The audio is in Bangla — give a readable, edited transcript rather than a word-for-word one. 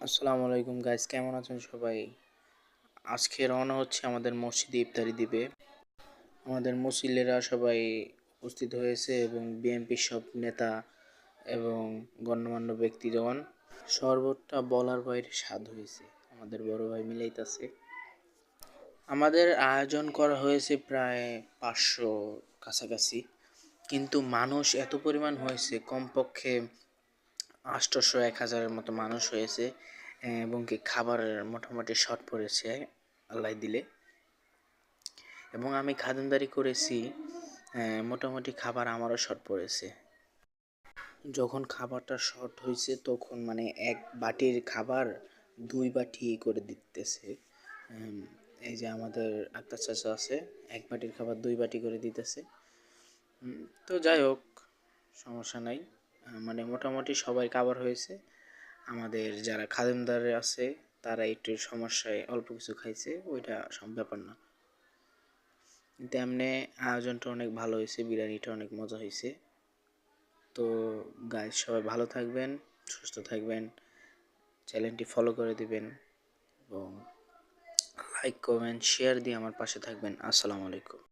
আসসালামু আলাইকুম গাইস, কেমন আছেন সবাই? আজকে রওনা হচ্ছে আমাদের মসজিদে ইফতারি দিবে। আমাদের মুসল্লিরা সবাই উপস্থিত হয়েছে এবং বিএনপির সব নেতা এবং গণ্যমান্য ব্যক্তিগণ। শরবতটা বলার বাইরে স্বাদ হয়েছে, আমাদের বড় ভাই মিলাইতাছে। আমাদের আয়োজন করা হয়েছে প্রায় 500 কাছাকাছি, কিন্তু মানুষ এত পরিমাণ হয়েছে, কমপক্ষে 800-1000-এর মতো মানুষ হয়েছে। এবং কি খাবারের মোটামুটি শর্ট পড়েছে আল্লাহ দিলে। এবং আমি খাদিমদারি করেছি, মোটামুটি খাবার আমারও শর্ট পড়েছে। যখন খাবারটা শর্ট হয়েছে তখন মানে এক বাটির খাবার 2 বাটি করে দিতেছে। এই যে আমাদের আক্তার চাচা আছে, এক বাটির খাবার 2 বাটি করে দিতেছে। তো যাই হোক, সমস্যা নাই। মানে মোটামুটি সবাই কাভার হয়েছে। আমাদের যারা খাদিমদার আছে তারা একটু সমস্যায় অল্প কিছু খাইছে, ওইটা সব ব্যাপার না। কিন্তু এমনি আয়োজনটা অনেক ভালো হয়েছে, বিরিয়ানিটা অনেক মজা হয়েছে। তো গাইস, সবাই ভালো থাকবেন, সুস্থ থাকবেন, চ্যানেলটি ফলো করে দিবেন এবং লাইক কমেন্ট শেয়ার দিয়ে আমার পাশে থাকবেন। আসসালামু আলাইকুম।